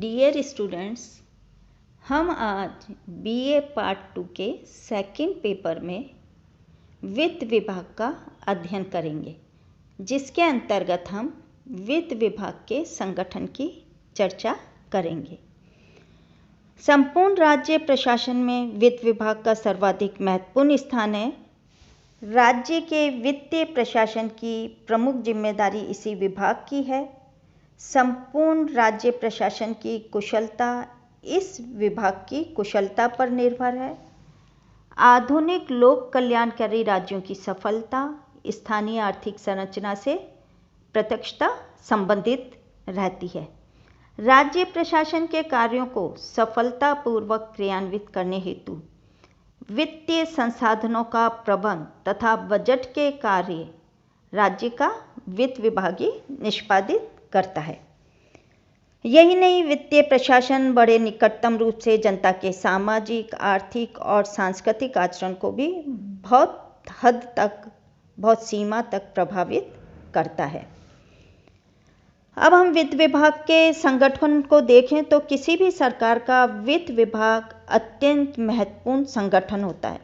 Dear students, हम आज BA part 2 के सेकंड पेपर में वित्त विभाग का अध्ययन करेंगे, जिसके अंतर्गत हम वित्त विभाग के संगठन की चर्चा करेंगे। संपूर्ण राज्य प्रशासन में वित्त विभाग का सर्वाधिक महत्वपूर्ण स्थान है। राज्य के वित्तीय प्रशासन की प्रमुख जिम्मेदारी इसी विभाग की है। संपूर्ण राज्य प्रशासन की कुशलता इस विभाग की कुशलता पर निर्भर है। आधुनिक लोक कल्याणकारी राज्यों की सफलता स्थानीय आर्थिक संरचना से प्रत्यक्षता संबंधित रहती है। राज्य प्रशासन के कार्यों को सफलतापूर्वक क्रियान्वित करने हेतु वित्तीय संसाधनों का प्रबंध तथा बजट के कार्य राज्य का वित्त विभाग ही निष्पादित करता है। यही नहीं, वित्तीय प्रशासन बड़े निकटतम रूप से जनता के सामाजिक, आर्थिक और सांस्कृतिक आचरण को भी बहुत हद तक, बहुत सीमा तक प्रभावित करता है। अब हम वित्त विभाग के संगठन को देखें तो किसी भी सरकार का वित्त विभाग अत्यंत महत्वपूर्ण संगठन होता है।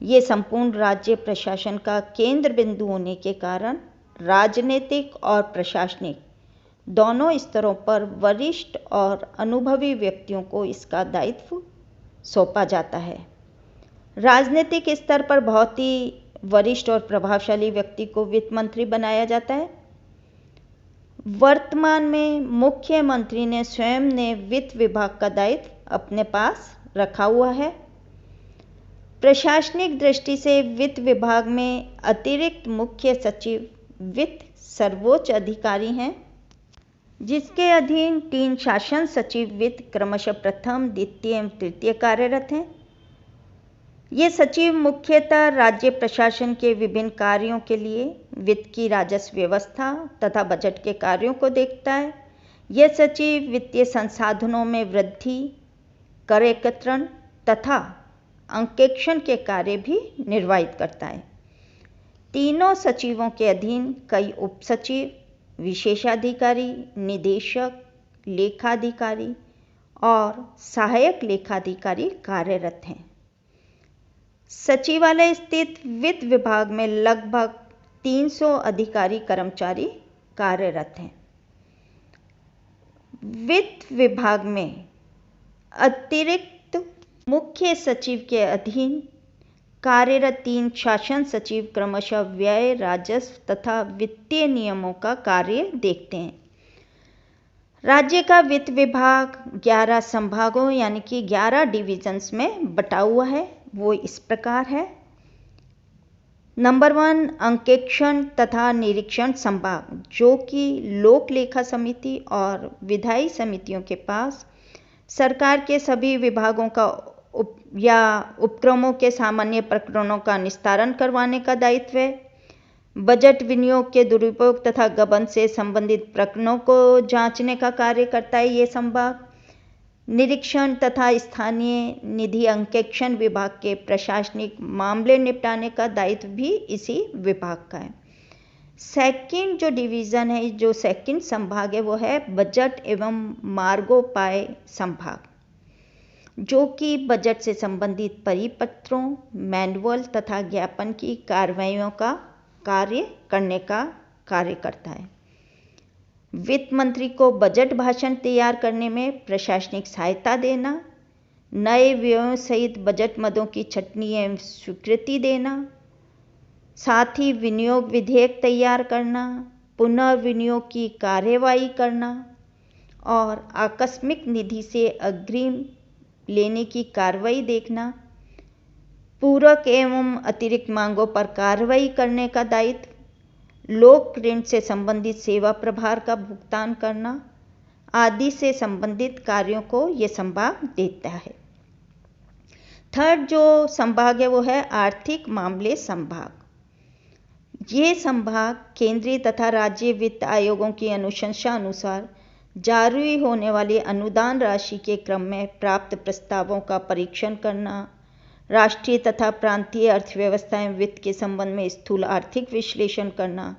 ये संपूर्ण राज्य प्रशासन का केंद्र बिंदु होने के कारण राजनीतिक और प्रशासनिक दोनों स्तरों पर वरिष्ठ और अनुभवी व्यक्तियों को इसका दायित्व सौंपा जाता है। राजनीतिक स्तर पर बहुत ही वरिष्ठ और प्रभावशाली व्यक्ति को वित्त मंत्री बनाया जाता है। वर्तमान में मुख्यमंत्री ने स्वयं ने वित्त विभाग का दायित्व अपने पास रखा हुआ है। प्रशासनिक दृष्टि से वित्त विभाग में अतिरिक्त मुख्य सचिव वित्त सर्वोच्च अधिकारी हैं, जिसके अधीन 3 शासन सचिव वित्त क्रमशः प्रथम, द्वितीय एवं तृतीय कार्यरत हैं। ये सचिव मुख्यतः राज्य प्रशासन के विभिन्न कार्यों के लिए वित्त की राजस्व व्यवस्था तथा बजट के कार्यों को देखता है। यह सचिव वित्तीय संसाधनों में वृद्धि, कर एकत्रण तथा अंकेक्षण के कार्य भी निर्वाहित करता है। तीनों सचिवों के अधीन कई उप सचिव, विशेषाधिकारी, निदेशक, लेखाधिकारी और सहायक लेखाधिकारी कार्यरत हैं। सचिवालय स्थित वित्त विभाग में लगभग 300 अधिकारी कर्मचारी कार्यरत हैं। वित्त विभाग में अतिरिक्त मुख्य सचिव के अधीन कार्यरत 3 शासन सचिव क्रमशः व्यय, राजस्व तथा वित्तीय नियमों का कार्य देखते हैं। राज्य का वित्त विभाग 11 संभागों यानी कि 11 डिविजन्स में बटा हुआ है। वो इस प्रकार है। नंबर 1, अंकेक्षण तथा निरीक्षण संभाग, जो कि लोक लेखा समिति और विधायी समितियों के पास सरकार के सभी विभागों का उपक्रमों के सामान्य प्रकरणों का निस्तारण करवाने का दायित्व है। बजट विनियोग के दुरुपयोग तथा गबन से संबंधित प्रकरणों को जांचने का कार्य करता है ये संभाग। निरीक्षण तथा स्थानीय निधि अंकेक्षण विभाग के प्रशासनिक मामले निपटाने का दायित्व भी इसी विभाग का है। सेकंड जो डिवीज़न है, जो सेकंड संभाग है, वो है बजट एवं मार्गोपाय संभाग, जो कि बजट से संबंधित परिपत्रों, मैनुअल तथा ज्ञापन की कार्रवाइयों का कार्य करने का कार्य करता है। वित्त मंत्री को बजट भाषण तैयार करने में प्रशासनिक सहायता देना, नए व्ययों सहित बजट मदों की छटनी एवं स्वीकृति देना, साथ ही विनियोग विधेयक तैयार करना, पुनर्विनियोग की कार्यवाही करना और आकस्मिक निधि से अग्रिम लेने की कार्रवाई देखना, पूरक एवं अतिरिक्त मांगों पर कार्रवाई करने का दायित्व, लोक ऋण से संबंधित सेवा प्रभार का भुगतान करना आदि से संबंधित कार्यों को ये संभाग देता है। थर्ड जो संभाग है वो है आर्थिक मामले संभाग। ये संभाग केंद्रीय तथा राज्य वित्त आयोगों की अनुशंसा अनुसार जारी होने वाली अनुदान राशि के क्रम में प्राप्त प्रस्तावों का परीक्षण करना, राष्ट्रीय तथा प्रांतीय अर्थव्यवस्था एवं वित्त के संबंध में स्थूल आर्थिक विश्लेषण करना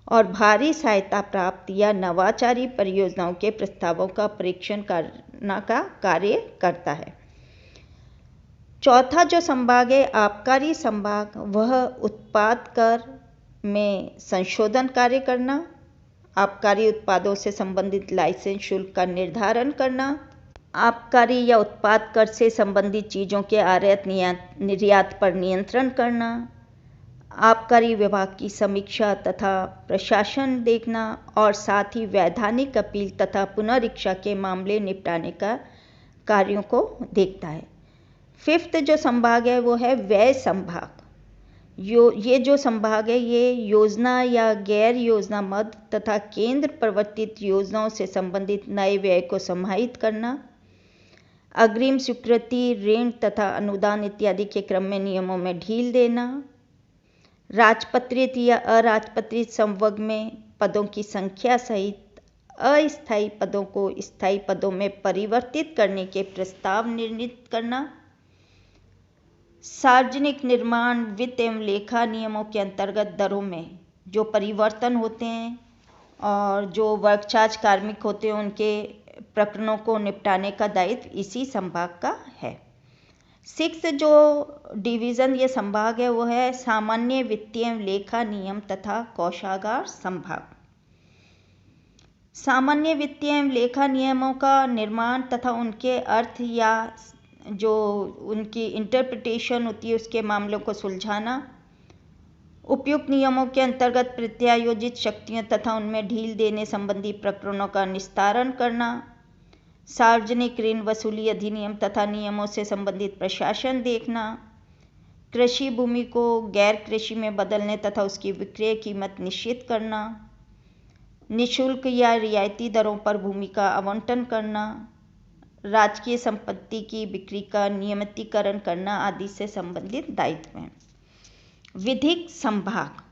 और भारी सहायता प्राप्त या नवाचारी परियोजनाओं के प्रस्तावों का परीक्षण करना का कार्य करता है। चौथा जो संभाग है आबकारी संभाग, वह उत्पाद कर में संशोधन कार्य करना, आबकारी उत्पादों से संबंधित लाइसेंस शुल्क का निर्धारण करना, आबकारी या उत्पाद कर से संबंधित चीज़ों के आयात निर्यात पर नियंत्रण करना, आबकारी विभाग की समीक्षा तथा प्रशासन देखना और साथ ही वैधानिक अपील तथा पुनरीक्षा के मामले निपटाने का कार्यों को देखता है। फिफ्थ जो संभाग है वो है व्यय संभाग। ये जो संभाग है ये योजना या गैर योजना मद तथा केंद्र प्रवर्तित योजनाओं से संबंधित नए व्यय को समाहित करना, अग्रिम स्वीकृति, ऋण तथा अनुदान इत्यादि के क्रम में नियमों में ढील देना, राजपत्रित या अराजपत्रित संवर्ग में पदों की संख्या सहित अस्थायी पदों को स्थायी पदों में परिवर्तित करने के प्रस्ताव निर्णित करना, सार्वजनिक निर्माण वित्त एवं लेखा नियमों के अंतर्गत दरों में जो परिवर्तन होते हैं और जो वर्क चार्ज कार्मिक होते हैं उनके प्रकरणों को निपटाने का दायित्व इसी संभाग का है। सिक्स्थ जो डिवीज़न ये संभाग है वो है सामान्य वित्तीय एवं लेखा नियम तथा कोषागार संभाग। सामान्य वित्तीय एवं लेखा नियमों का निर्माण तथा उनके अर्थ या जो उनकी इंटरप्रिटेशन होती है उसके मामलों को सुलझाना, उपयुक्त नियमों के अंतर्गत प्रत्यायोजित शक्तियों तथा उनमें ढील देने संबंधी प्रकरणों का निस्तारण करना, सार्वजनिक ऋण वसूली अधिनियम तथा नियमों से संबंधित प्रशासन देखना, कृषि भूमि को गैर कृषि में बदलने तथा उसकी विक्रय कीमत निश्चित करना, निःशुल्क या रियायती दरों पर भूमि का आवंटन करना, राजकीय संपत्ति की बिक्री का नियमितीकरण करना आदि से संबंधित दायित्व हैं। विधिक संभाग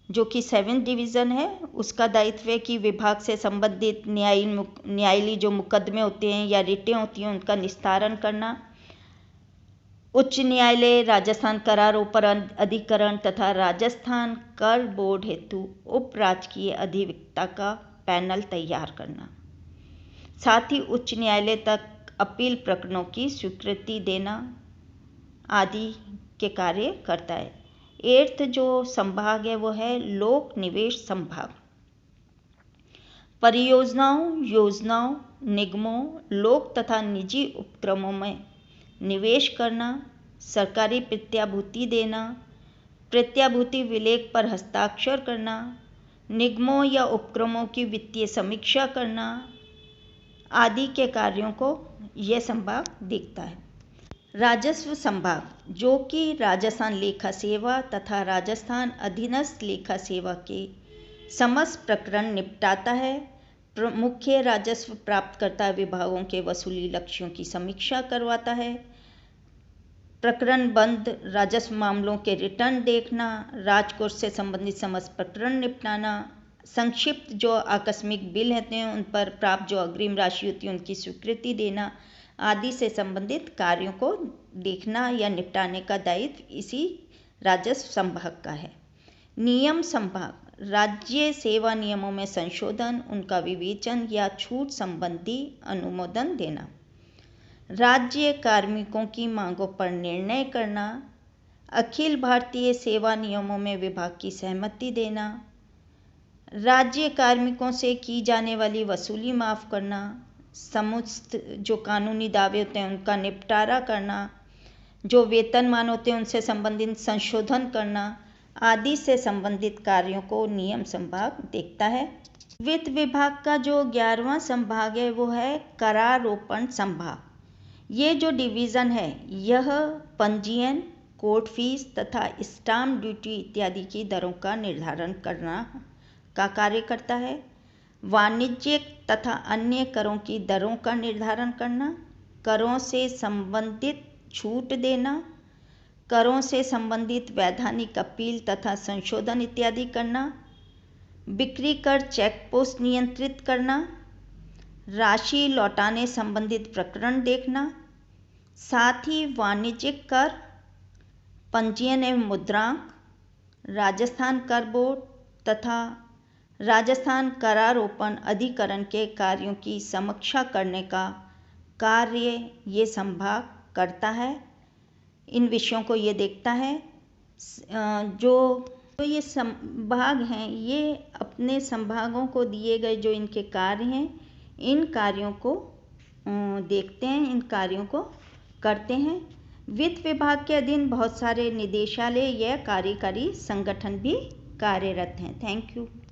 जो कि 7th डिवीज़न है उसका दायित्व है कि विभाग से संबंधित न्यायालयी जो मुकदमे होते हैं या रिटें होती हैं उनका निस्तारण करना, उच्च न्यायालय, राजस्थान करारोपण अधिकरण तथा राजस्थान कर बोर्ड हेतु उप राजकीय अधिवक्ता का पैनल तैयार करना, साथ ही उच्च न्यायालय तक अपील प्रकरणों की स्वीकृति देना आदि के कार्य करता है। 8th जो संभाग है वो है लोक निवेश संभाग। परियोजनाओं, योजनाओं, निगमों, लोक तथा निजी उपक्रमों में निवेश करना, सरकारी प्रत्याभूति देना, प्रत्याभूति विलेख पर हस्ताक्षर करना, निगमों या उपक्रमों की वित्तीय समीक्षा करना आदि के कार्यों को यह संभाग देखता है। राजस्व संभाग जो कि राजस्थान लेखा सेवा तथा राजस्थान अधीनस्थ लेखा सेवा के समस्त प्रकरण निपटाता है, मुख्य राजस्व प्राप्तकर्ता विभागों के वसूली लक्ष्यों की समीक्षा करवाता है, प्रकरणबद्ध राजस्व मामलों के रिटर्न देखना, राजकोष से संबंधित समस्त प्रकरण निपटाना, संक्षिप्त जो आकस्मिक बिल होते हैं उन पर प्राप्त जो अग्रिम राशि होती है उनकी स्वीकृति देना आदि से संबंधित कार्यों को देखना या निपटाने का दायित्व इसी राजस्व संभाग का है। नियम संभाग राज्य सेवा नियमों में संशोधन, उनका विवेचन या छूट संबंधी अनुमोदन देना, राज्य कार्मिकों की मांगों पर निर्णय करना, अखिल भारतीय सेवा नियमों में विभाग की सहमति देना, राज्य कार्मिकों से की जाने वाली वसूली माफ़ करना, समस्त जो कानूनी दावे होते हैं उनका निपटारा करना, जो वेतनमान होते हैं उनसे संबंधित संशोधन करना आदि से संबंधित कार्यों को नियम संभाग देखता है। वित्त विभाग का जो 11वां संभाग है वो है करारोपण संभाग। ये जो डिवीज़न है यह पंजीयन, कोर्ट फीस तथा स्टाम्प ड्यूटी इत्यादि की दरों का निर्धारण करना का कार्य करता है। वाणिज्यिक तथा अन्य करों की दरों का निर्धारण करना, करों से संबंधित छूट देना, करों से संबंधित वैधानिक अपील तथा संशोधन इत्यादि करना, बिक्री कर चेक पोस्ट नियंत्रित करना, राशि लौटाने संबंधित प्रकरण देखना, साथ ही वाणिज्यिक कर, पंजीयन एवं मुद्रांक, राजस्थान कर बोर्ड तथा राजस्थान करारोपण अधिकरण के कार्यों की समीक्षा करने का कार्य ये संभाग करता है। इन विषयों को ये देखता है। जो ये संभाग हैं ये अपने संभागों को दिए गए जो इनके कार्य हैं इन कार्यों को देखते हैं, इन कार्यों को करते हैं। वित्त विभाग के अधीन बहुत सारे निदेशालय या कार्यकारी संगठन भी कार्यरत हैं। Thank you.